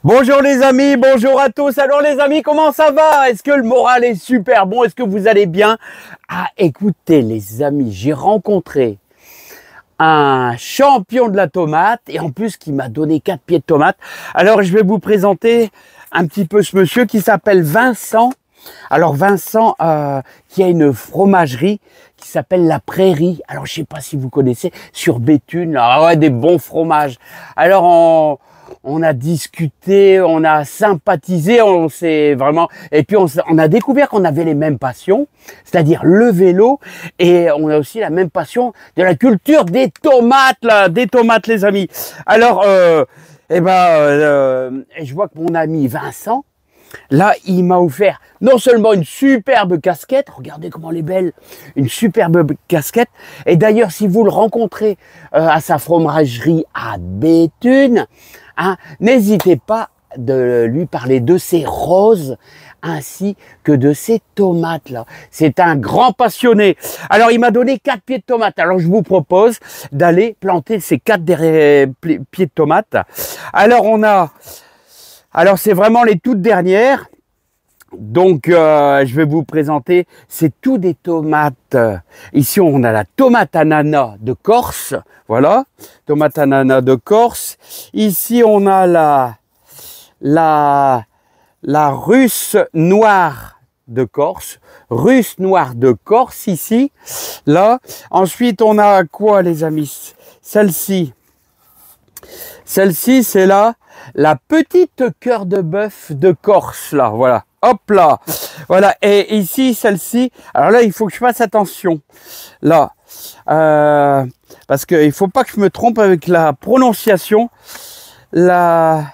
Bonjour les amis, bonjour à tous. Alors les amis, comment ça va? Est-ce que le moral est super bon? Est-ce que vous allez bien? Ah, écoutez les amis, j'ai rencontré un champion de la tomate et en plus qui m'a donné 4 pieds de tomate. Alors je vais vous présenter un petit peu ce monsieur qui s'appelle Vincent. Alors Vincent qui a une fromagerie qui s'appelle La Prairie. Alors je sais pas si vous connaissez, sur Béthune, là, ouais, des bons fromages. Alors on a discuté, on a sympathisé, on s'est vraiment... Et puis on a découvert qu'on avait les mêmes passions, c'est-à-dire le vélo, et on a aussi la même passion de la culture des tomates, là, des tomates les amis. Alors, je vois que mon ami Vincent, là, il m'a offert non seulement une superbe casquette, regardez comment elle est belle, une superbe casquette. Et d'ailleurs, si vous le rencontrez à sa fromagerie à Béthune, hein, n'hésitez pas de lui parler de ses roses ainsi que de ses tomates là. C'est un grand passionné. Alors, il m'a donné 4 pieds de tomates. Alors, je vous propose d'aller planter ces 4 pieds de tomates. Alors, c'est vraiment les toutes dernières. Donc, je vais vous présenter, c'est tout des tomates. Ici, on a la tomate ananas de Corse. Voilà, tomate ananas de Corse. Ici, on a la russe noire de Corse. Russe noire de Corse, ici. Là. Ensuite, on a quoi, les amis? Celle-ci, c'est là. La petite cœur de bœuf de Corse, là, voilà. Hop là, voilà. Et ici, celle-ci, alors là, il faut que je fasse attention. Là, parce qu'il ne faut pas que je me trompe avec la prononciation. La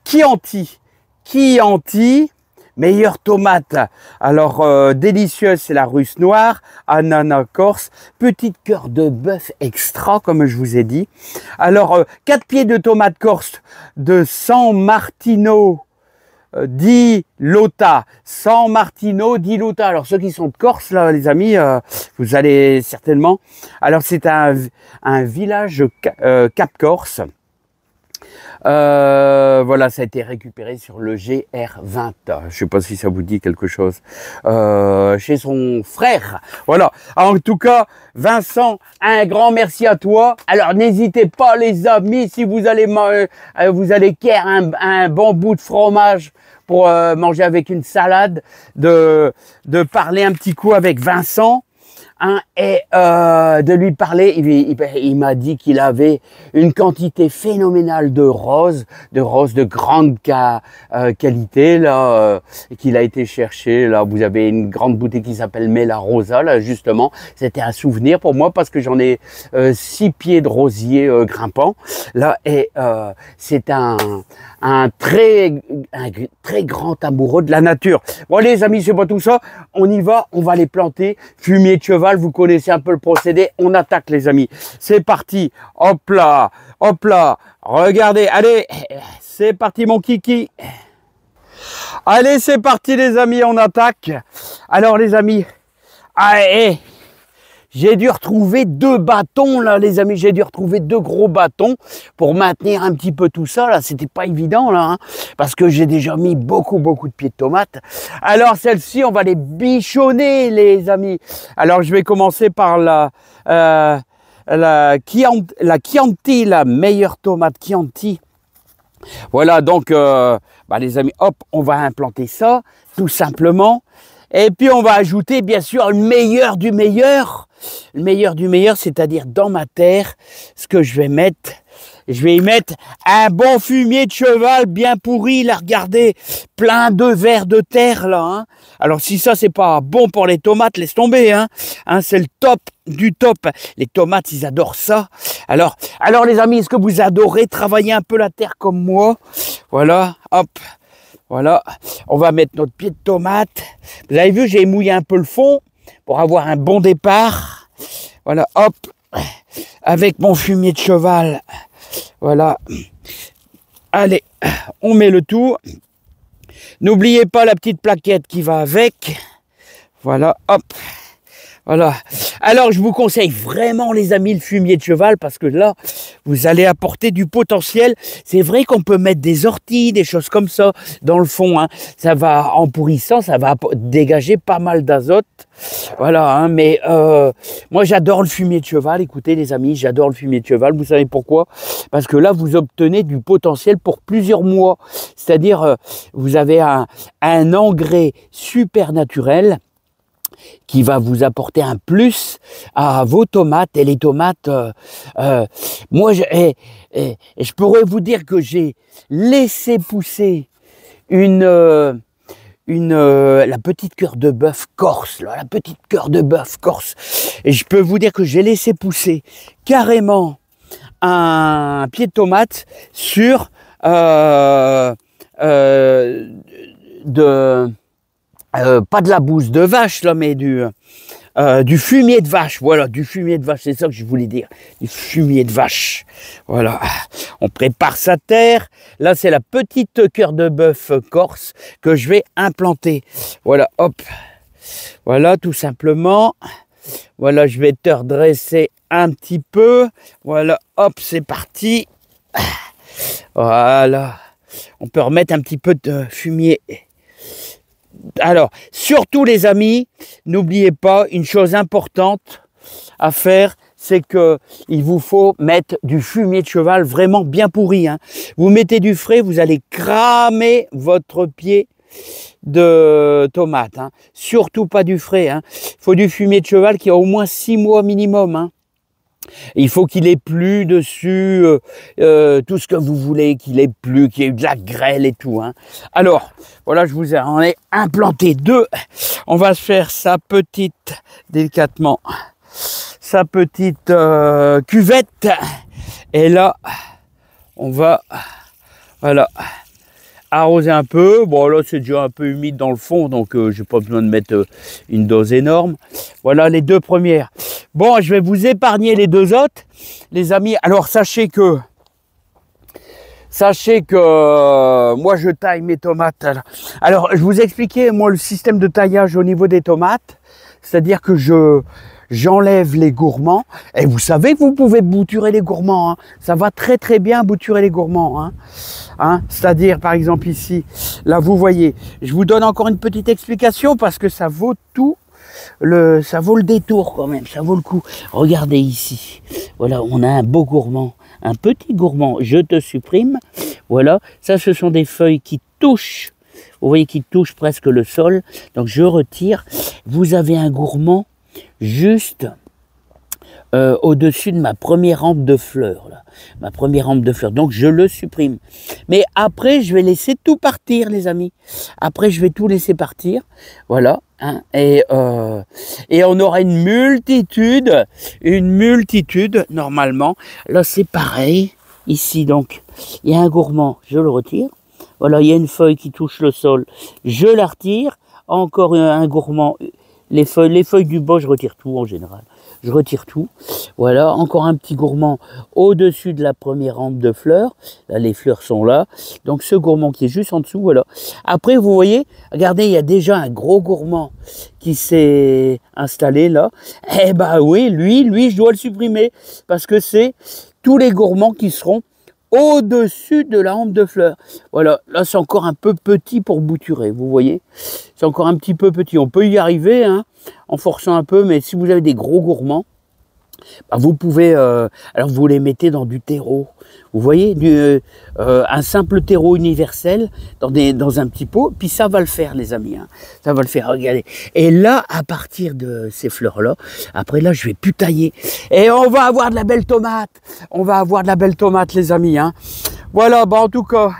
Chianti. Chianti, meilleure tomate. Alors, délicieuse, c'est la russe noire, ananas corse, petite cœur de bœuf extra, comme je vous ai dit. Alors, 4 pieds de tomate corse de San Martino di Lota. San Martino di Lota. Alors, ceux qui sont de Corse, là, les amis, vous allez certainement... Alors, c'est un village Cap Corse. Voilà, ça a été récupéré sur le GR20. Je ne sais pas si ça vous dit quelque chose. Chez son frère. Voilà. En tout cas, Vincent, un grand merci à toi. Alors, n'hésitez pas, les amis, si vous allez quérir un bon bout de fromage pour manger avec une salade, de parler un petit coup avec Vincent. Hein, et de lui parler, il m'a dit qu'il avait une quantité phénoménale de roses de grande qualité là, qu'il a été chercher. Là, vous avez une grande boutique qui s'appelle Mela Rosa, là justement. C'était un souvenir pour moi parce que j'en ai 6 pieds de rosier grimpant. Là, et c'est un très grand amoureux de la nature. Bon les amis, c'est pas tout ça. On y va, on va les planter. Fumier de cheval. Vous connaissez un peu le procédé, on attaque les amis. C'est parti, hop là, regardez, allez, c'est parti mon kiki. Allez, c'est parti les amis, on attaque. Alors les amis, allez, j'ai dû retrouver 2 bâtons là les amis, j'ai dû retrouver 2 gros bâtons pour maintenir un petit peu tout ça là, c'était pas évident là, hein, parce que j'ai déjà mis beaucoup de pieds de tomates. Alors celle-ci, on va les bichonner les amis. Alors je vais commencer par la Chianti, la meilleure tomate Chianti. Voilà donc les amis, hop, on va implanter ça tout simplement. Et puis on va ajouter bien sûr le meilleur du meilleur. Le meilleur du meilleur, c'est-à-dire dans ma terre, ce que je vais y mettre un bon fumier de cheval bien pourri, là, regardez, plein de vers de terre, là. Hein. Alors, si ça, c'est pas bon pour les tomates, laisse tomber, hein. C'est le top du top. Les tomates, ils adorent ça. Alors les amis, est-ce que vous adorez travailler un peu la terre comme moi? Voilà, hop. Voilà, on va mettre notre pied de tomate. Vous avez vu, j'ai mouillé un peu le fond pour avoir un bon départ. Voilà, hop, avec mon fumier de cheval. Voilà, allez, on met le tout. N'oubliez pas la petite plaquette qui va avec. Voilà, hop, Voilà. Alors, je vous conseille vraiment, les amis, le fumier de cheval, parce que là, vous allez apporter du potentiel. C'est vrai qu'on peut mettre des orties, des choses comme ça, dans le fond, hein. Ça va, en pourrissant, ça va dégager pas mal d'azote. Voilà, hein. Mais moi, j'adore le fumier de cheval. Écoutez, les amis, j'adore le fumier de cheval. Vous savez pourquoi? Parce que là, vous obtenez du potentiel pour plusieurs mois. C'est-à-dire, vous avez un engrais super naturel qui va vous apporter un plus à vos tomates. Et les tomates, moi, je pourrais vous dire que j'ai laissé pousser la petite cœur de bœuf corse, là, la petite cœur de bœuf corse. Et je peux vous dire que j'ai laissé pousser carrément un pied de tomate sur pas de la bouse de vache, là, mais du fumier de vache. Voilà, du fumier de vache, c'est ça que je voulais dire. Du fumier de vache. Voilà. On prépare sa terre. Là, c'est la petite cœur de bœuf corse que je vais implanter. Voilà, hop. Voilà, tout simplement. Voilà, je vais te redresser un petit peu. Voilà, hop, c'est parti. Voilà. On peut remettre un petit peu de fumier. Alors, surtout les amis, n'oubliez pas une chose importante à faire, c'est que il vous faut mettre du fumier de cheval vraiment bien pourri, hein. Vous mettez du frais, vous allez cramer votre pied de tomate, hein. Surtout pas du frais, hein. Il faut du fumier de cheval qui a au moins 6 mois minimum, hein. Il faut qu'il ait plu dessus, tout ce que vous voulez, qu'il ait plu, qu'il y ait eu de la grêle et tout, hein. Alors, voilà, je vous en ai implanté 2. On va se faire sa petite, délicatement, sa petite cuvette. Et là, on va, voilà, arroser un peu. Bon, là, c'est déjà un peu humide dans le fond, donc j'ai pas besoin de mettre une dose énorme. Voilà les 2 premières. Bon, je vais vous épargner les 2 autres, les amis. Alors, sachez que moi, je taille mes tomates. Alors, je vous expliquais, moi, le système de taillage au niveau des tomates. C'est-à-dire que j'enlève les gourmands. Et vous savez que vous pouvez bouturer les gourmands, hein. Ça va très, très bien bouturer les gourmands, hein. Hein, c'est-à-dire, par exemple, ici, là, vous voyez, je vous donne encore une petite explication parce que ça vaut tout. Ça vaut le détour quand même, ça vaut le coup. Regardez ici, voilà, on a un beau gourmand, un petit gourmand, je te supprime. Voilà, ça ce sont des feuilles qui touchent, vous voyez, qui touchent presque le sol. Donc je retire. Vous avez un gourmand juste au-dessus de ma première rampe de fleurs, là. Ma première rampe de fleurs, donc je le supprime. Mais après, je vais laisser tout partir, les amis. Après, je vais tout laisser partir, voilà, hein, et on aura une multitude, normalement. Là, c'est pareil, ici, donc, il y a un gourmand, je le retire. Voilà, il y a une feuille qui touche le sol, je la retire. Encore un gourmand, les feuilles du bas, je retire tout en général. Je retire tout. Voilà, encore un petit gourmand au-dessus de la première rampe de fleurs. Là, les fleurs sont là. Donc, ce gourmand qui est juste en dessous, voilà. Après, vous voyez, regardez, il y a déjà un gros gourmand qui s'est installé là. Eh ben oui, lui, je dois le supprimer parce que c'est tous les gourmands qui seront au-dessus de la rampe de fleurs. Voilà, là, c'est encore un peu petit pour bouturer, vous voyez. C'est encore un petit peu petit. On peut y arriver, hein, en forçant un peu, mais si vous avez des gros gourmands, bah vous pouvez, alors vous les mettez dans du terreau, vous voyez, un simple terreau universel dans un petit pot, puis ça va le faire, les amis, hein, ça va le faire, regardez. Et là, à partir de ces fleurs-là, après là, je vais plus tailler, et on va avoir de la belle tomate, les amis, hein. Voilà, bah en tout cas,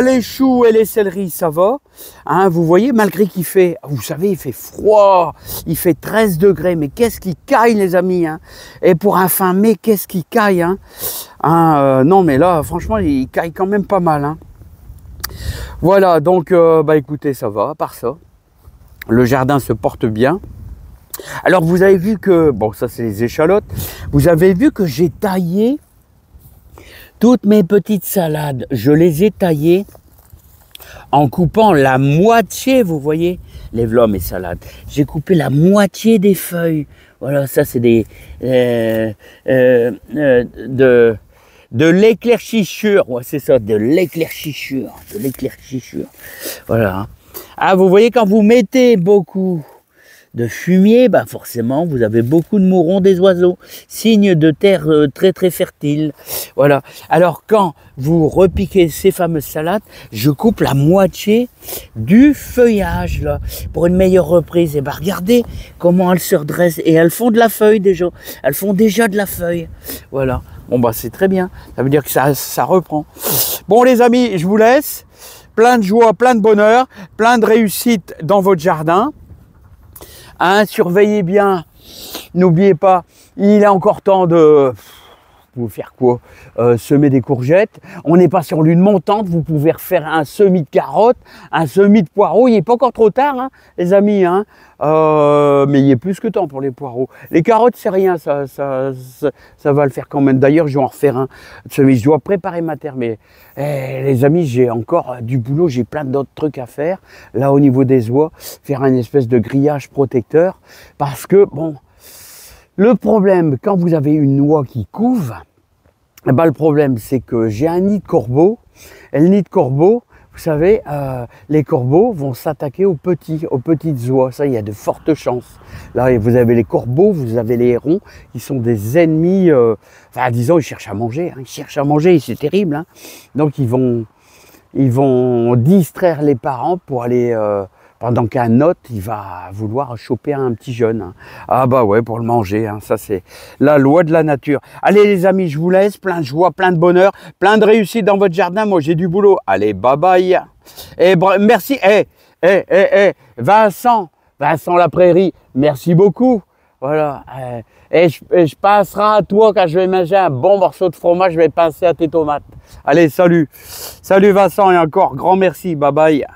les choux et les céleris, ça va, hein, vous voyez, malgré qu'il fait, vous savez, il fait froid, il fait 13 degrés, mais qu'est-ce qui caille, les amis, hein. Et pour un fin mai, qu'est-ce qui caille, hein, non, mais là, franchement, il caille quand même pas mal, hein. Voilà, donc, écoutez, ça va, à part ça, le jardin se porte bien. Alors, vous avez vu que, bon, ça, c'est les échalotes, vous avez vu que j'ai taillé toutes mes petites salades, je les ai taillées en coupant la moitié, vous voyez, les v'là mes salades. J'ai coupé la moitié des feuilles. Voilà, ça c'est des de l'éclaircissure. Ouais, c'est ça, de l'éclaircissure. De l'éclaircissure. Voilà. Ah, vous voyez, quand vous mettez beaucoup de fumier, bah forcément, vous avez beaucoup de mourons des oiseaux. Signe de terre très très fertile. Voilà. Alors, quand vous repiquez ces fameuses salades, je coupe la moitié du feuillage, là, pour une meilleure reprise. Et bah, regardez comment elles se redressent. Et elles font de la feuille déjà. Elles font déjà de la feuille. Voilà. Bon, bah, c'est très bien. Ça veut dire que ça reprend. Bon, les amis, je vous laisse. Plein de joie, plein de bonheur, plein de réussite dans votre jardin. Hein, surveillez bien, n'oubliez pas, il est encore temps de vous faire quoi, semer des courgettes. On n'est pas sur lune montante, vous pouvez refaire un semis de carottes, un semis de poireaux. Il n'est pas encore trop tard, hein, les amis, hein. Mais il y a plus que temps pour les poireaux. Les carottes, c'est rien, ça va le faire quand même. D'ailleurs, je vais en refaire un semis. Je dois préparer ma terre, mais les amis, j'ai encore du boulot, j'ai plein d'autres trucs à faire. Là, au niveau des oies, faire un espèce de grillage protecteur, parce que, bon, le problème, quand vous avez une oie qui couve, eh ben, le problème, c'est que j'ai un nid de corbeau, et le nid de corbeau, vous savez, les corbeaux vont s'attaquer aux petites oies. Ça, il y a de fortes chances. Là, vous avez les corbeaux, vous avez les hérons, qui sont des ennemis, enfin, disons, ils cherchent à manger. Hein, ils cherchent à manger, c'est terrible. Hein. Donc, ils vont distraire les parents pour aller... pendant qu'un autre, il va vouloir choper un petit jeune. Hein. Ah bah ouais, pour le manger, hein. Ça c'est la loi de la nature. Allez les amis, je vous laisse, plein de joie, plein de bonheur, plein de réussite dans votre jardin. Moi j'ai du boulot. Allez, bye bye. Et merci, Vincent la Prairie, merci beaucoup. Voilà. Et je passerai à toi quand je vais manger un bon morceau de fromage, je vais passer à tes tomates. Allez, salut. Salut Vincent et encore grand merci. Bye bye.